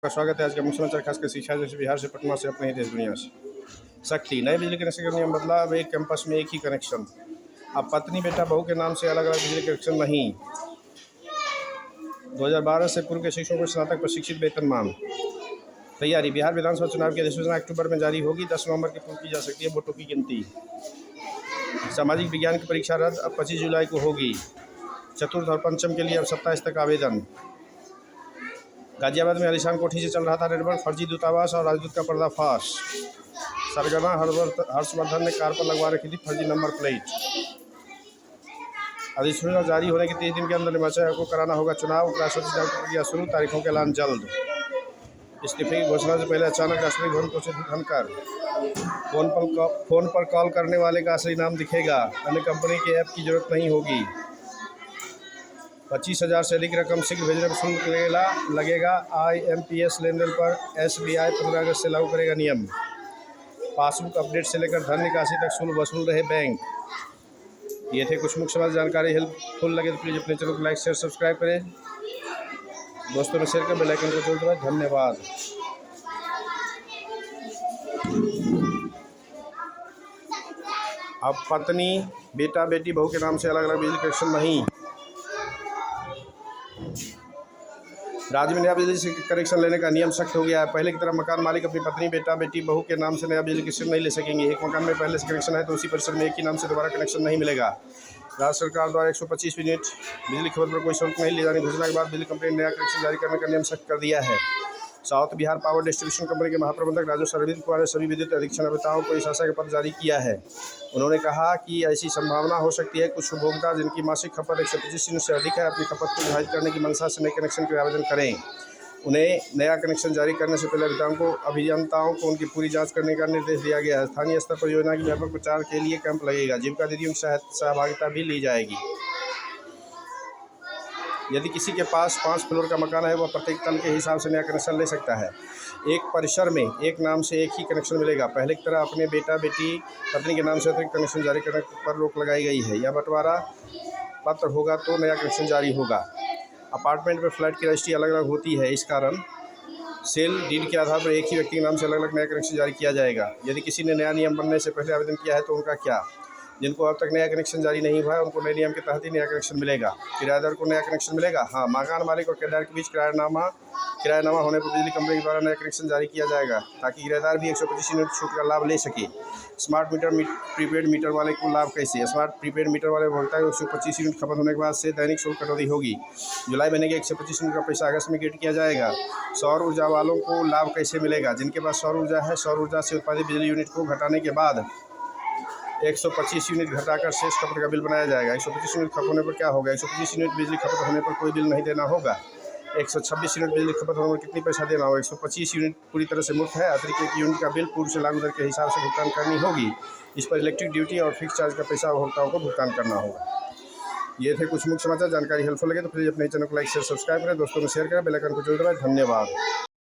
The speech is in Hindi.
का स्वागत है। आज का मुख्य समाचार खासकर शिक्षा जैसे बिहार से, पटना से, अपने ही देश दुनिया से। सख्ती, नए बिजली कनेक्शन का नियम बदला। अब एक कैंपस में एक ही कनेक्शन। अब पत्नी बेटा बहू के नाम से अलग अलग बिजली कनेक्शन नहीं। 2012 से पूर्व के शिक्षकों को स्नातक प्रशिक्षित वेतन मांग। तैयारी, बिहार विधानसभा चुनाव की अधिसूचना अक्टूबर में जारी होगी। 10 नवंबर की पूर्व की जा सकती है वोटों की गिनती। सामाजिक विज्ञान की परीक्षा रद्द, अब 25 जुलाई को होगी। चतुर्थ और पंचम के लिए अब 27 तक आवेदन। गाजियाबाद में आलीशान कोठी से चल रहा था रेडबल, फर्जी दूतावास और राजदूत का पर्दाफाश। सरगना हर्षवर्धन ने कार पर लगवा रखी थी फर्जी नंबर प्लेट। अधिसूचना जारी होने के 30 दिन के अंदर निर्वाचन आयोग को कराना होगा चुनाव। राष्ट्रपति चुनाव की प्रक्रिया शुरू, तारीखों का ऐलान जल्द। इस्तीफे की घोषणा से पहले अचानक राष्ट्रपति भवन पहुंचे धनखड़। फोन पर कॉल करने वाले का असली नाम दिखेगा, अन्य कंपनी के ऐप की जरूरत नहीं होगी। 25,000 से अधिक रकम शीघ्र भेजने पर शुल्क लगेगा। IMPS लेनदेन पर SBI 15 अगस्त से लागू करेगा नियम। पासबुक अपडेट से लेकर धन निकासी तक शुल्क वसूल रहे बैंक। ये थे कुछ मुख्य समाचार। जानकारी हेल्पफुल लगे तो प्लीज़ अपने चैनल को लाइक शेयर सब्सक्राइब करें, दोस्तों में शेयर कर बेल आइकन को जरूर दबाएं। धन्यवाद। अब पत्नी बेटा बेटी बहू के नाम से अलग अलग बिजली कनेक्शन नहीं। राज्य में नया बिजली कनेक्शन लेने का नियम सख्त हो गया है। पहले की तरह मकान मालिक अपनी पत्नी बेटा बेटी बहू के नाम से नया बिजली कनेक्शन नहीं ले सकेंगे। एक मकान में पहले से कनेक्शन है तो उसी परिसर में एक ही नाम से दोबारा कनेक्शन नहीं मिलेगा। राज्य सरकार द्वारा 125 यूनिट बिजली खपत पर कोई शुल्क नहीं ले जाने की घोषणा के बाद बिजली कंपनी ने नया कनेक्शन जारी करने का नियम सख्त कर दिया है। South Bihar power distribution company के महाप्रबंधक राजेश्वर अरविंद कुमार ने सभी विद्युत अधीक्षण अभियंताओं को इस आशा का पत्र जारी किया है। उन्होंने कहा कि ऐसी संभावना हो सकती है कुछ उपभोक्ता जिनकी मासिक खपत 125 यूनिट से अधिक है, अपनी खपत को विभाजित करने की मंशा से नए कनेक्शन के लिए आवेदन करें। उन्हें नया कनेक्शन जारी करने से पहले अभियंताओं को उनकी पूरी जांच करने का निर्देश दिया गया है। स्थानीय स्तर पर योजना की व्यापक प्रचार के लिए कैंप लगेगा। जीविका दीदियों की सहभागिता भी ली जाएगी। यदि किसी के पास 5 फ्लोर का मकान है, वह प्रत्येक तल के हिसाब से नया कनेक्शन ले सकता है। एक परिसर में एक नाम से एक ही कनेक्शन मिलेगा। पहले की तरह अपने बेटा बेटी पत्नी के नाम से अतिरिक्त कनेक्शन जारी करने पर रोक लगाई गई है। यह बंटवारा पत्र होगा तो नया कनेक्शन जारी होगा। अपार्टमेंट में फ्लैट की रजिस्ट्री अलग अलग होती है, इस कारण सेल डीड के आधार पर एक ही व्यक्ति के नाम से अलग अलग नया कनेक्शन जारी किया जाएगा। यदि किसी ने नया नियम बनने से पहले आवेदन किया है तो उनका क्या? जिनको अब तक नया कनेक्शन जारी नहीं हुआ है उनको नए नियम के तहत ही नया कनेक्शन मिलेगा। किराएदार को नया कनेक्शन मिलेगा। हाँ, मकान मालिक और किराएदार के बीच किराएनामा होने पर बिजली कंपनी द्वारा नया कनेक्शन जारी किया जाएगा ताकि किराएदार भी 125 यूनिट छूट का लाभ ले सके। स्मार्ट मीटर प्रीपेड मीटर वाले को लाभ कैसे? स्मार्ट प्रीपेड मीटर वाले उपभोक्ता को 125 यूनिट खपत होने के बाद से दैनिक शुल्क कटौती होगी। जुलाई महीने के 125 यूनिट का पैसा अगस्त में क्रेडिट किया जाएगा। सौर ऊर्जा वालों को लाभ कैसे मिलेगा? जिनके पास सौर ऊर्जा है, सौर ऊर्जा से उत्पादित बिजली यूनिट को घटाने के बाद 125 यूनिट घटाकर शेष खपत का बिल बनाया जाएगा। 125 यूनिट खपत होने पर क्या होगा? 125 यूनिट बिजली खपत होने पर कोई बिल नहीं देना होगा। 126 यूनिट बिजली खपत होने पर कितनी पैसा देना होगा? 125 यूनिट पूरी तरह से मुफ्त है। अतिरिक्त 1 यूनिट का बिल पूर्व से लागू दर के हिसाब से भुगतान करनी होगी। इस पर इलेक्ट्रिक ड्यूटी और फिक्स चार्ज का पैसा उपभोक्ताओं को भुगतान करना होगा। ये थे कुछ मुख्य समाचार। जानकारी हेल्पफुल लगे तो प्लीज़ अपने चैनल को लाइक शेयर सब्सक्राइब करें, दोस्तों में शेयर करें, बेल आइकन को जरूर दबाएं। धन्यवाद।